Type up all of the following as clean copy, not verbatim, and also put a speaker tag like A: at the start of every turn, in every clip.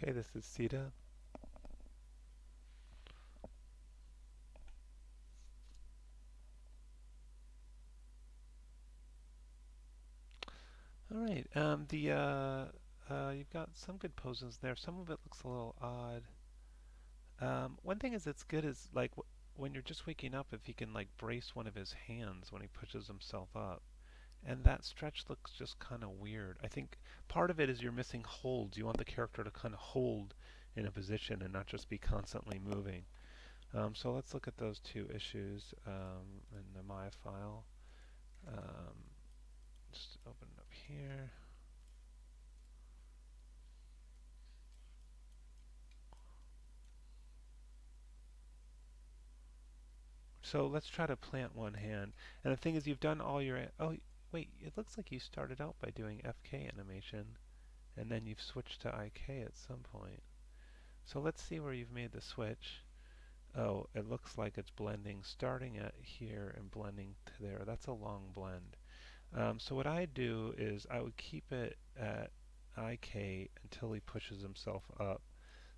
A: Okay, this is seda. All right. You've got some good poses there. Some of it looks a little odd. One thing is it's good is like when you're just waking up, if he can like brace one of his hands when he pushes himself up, and that stretch looks just kind of weird. I think part of it is you're missing holds. You want the character to kind of hold in a position and not just be constantly moving. So let's look at those two issues in the Maya file. Um, just open it up here. So let's try to plant one hand. And the thing is, you've done all your... Oh, wait, it looks like you started out by doing FK animation, and then you've switched to IK at some point. So let's see where you've made the switch. Oh, it looks like it's blending, starting at here and blending to there. That's a long blend. So what I'd do is I would keep it at IK until he pushes himself up.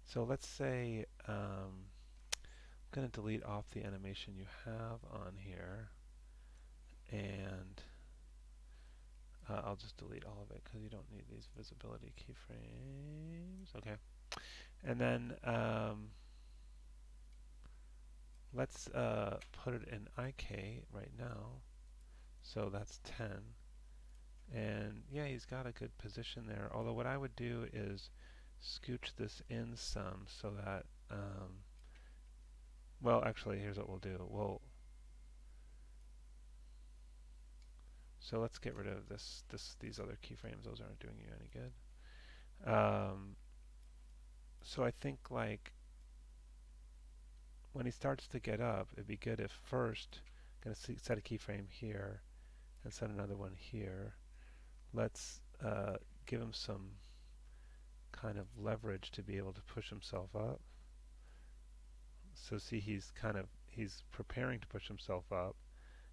A: So let's say I'm going to delete off the animation you have on here, and I'll just delete all of it because you don't need these visibility keyframes. Okay, and then let's put it in IK right now. So that's 10. And yeah, he's got a good position there. Although what I would do is scooch this in some so that, well, actually, here's what we'll do. So let's get rid of these other keyframes. Those aren't doing you any good. So I think like when he starts to get up, it'd be good if first, going to set a keyframe here and set another one here. Let's give him some kind of leverage to be able to push himself up. So see, he's preparing to push himself up,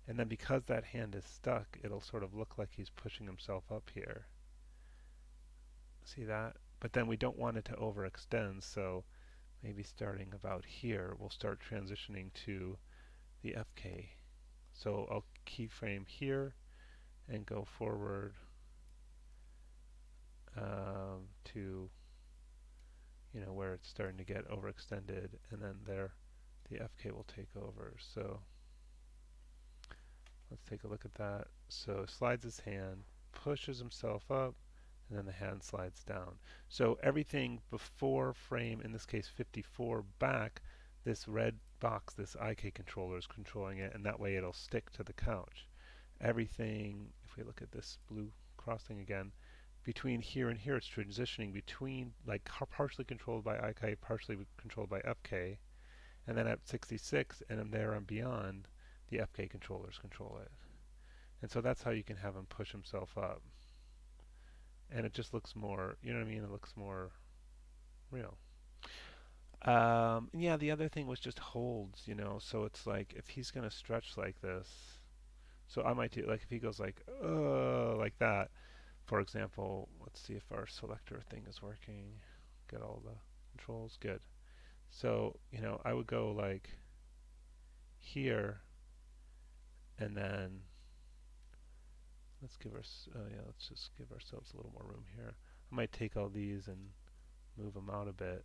A: and then because that hand is stuck, it'll sort of look like he's pushing himself up here. See that? But then we don't want it to overextend, so maybe starting about here, we'll start transitioning to the FK. So I'll keyframe here and go forward to where it's starting to get overextended, and then there the FK will take over. So let's take a look at that. So slides his hand, pushes himself up, and then the hand slides down. So everything before frame, in this case 54 back, this red box, this IK controller is controlling it, and that way it'll stick to the couch. Everything, if we look at this blue crossing again, between here and here it's transitioning between like partially controlled by IK, partially controlled by FK, and then at 66 and there and beyond, the FK controllers control it. And so that's how you can have him push himself up. And it just looks more, you know what I mean? It looks more real. Yeah, the other thing was just holds, so it's like if he's going to stretch like this, so I might do, like if he goes like that, for example, let's see if our selector thing is working. Get all the controls, good. So, I would go like here, and then let's just give ourselves a little more room here. I might take all these and move them out a bit.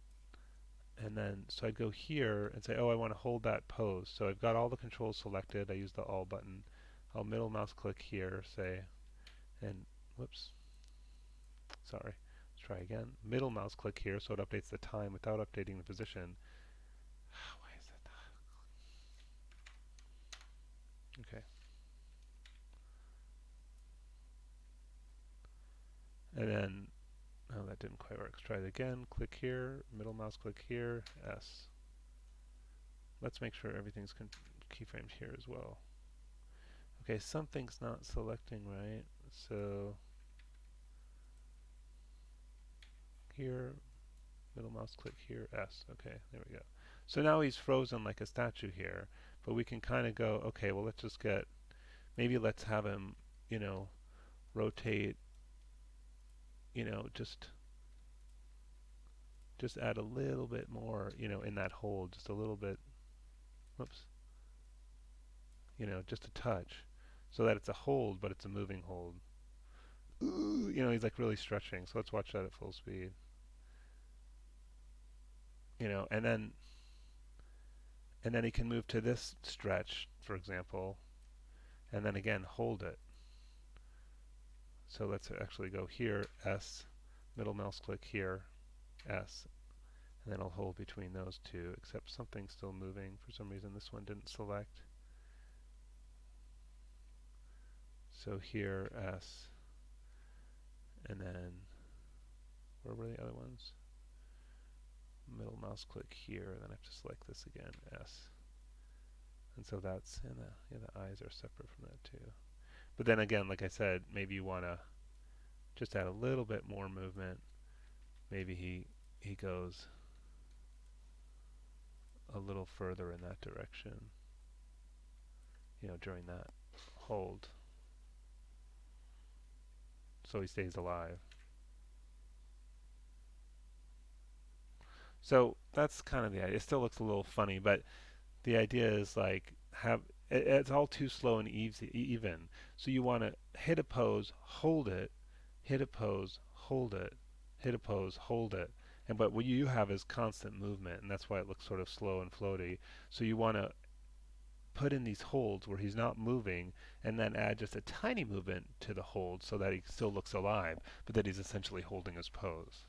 A: And then, so I'd go here and say, oh, I want to hold that pose. So I've got all the controls selected. I use the all button. I'll middle mouse click here, say, and whoops, sorry. Let's try again. Middle mouse click here so it updates the time without updating the position. Why is that? Okay. And then, oh, that didn't quite work. Let's try it again. Click here, middle mouse click here, S. Let's make sure everything's keyframed here as well. Okay, something's not selecting right. So here, middle mouse click here, S. Okay, there we go. So now he's frozen like a statue here, but we can kind of go, okay, well let's just maybe let's have him, rotate, just just add a little bit more, in that hold, just a little bit, whoops, just a touch, so that it's a hold, but it's a moving hold. Ooh, he's like really stretching. So let's watch that at full speed. And then he can move to this stretch, for example, and then again hold it. So let's actually go here, S, middle mouse click here, S, and then I'll hold between those two, except something's still moving. For some reason this one didn't select. So here, S, and then, where were the other ones? Middle mouse click here, and then I have to select this again, S. And so that's, and the eyes are separate from that too. But then again, like I said, maybe you want to just add a little bit more movement. Maybe he goes a little further in that direction, during that hold. So he stays alive. So that's kind of the idea. It still looks a little funny, but the idea is like it's all too slow and even. So you want to hit a pose, hold it, hit a pose, hold it, hit a pose, hold it. But what you have is constant movement, and that's why it looks sort of slow and floaty. So you want to put in these holds where he's not moving, and then add just a tiny movement to the hold so that he still looks alive, but that he's essentially holding his pose.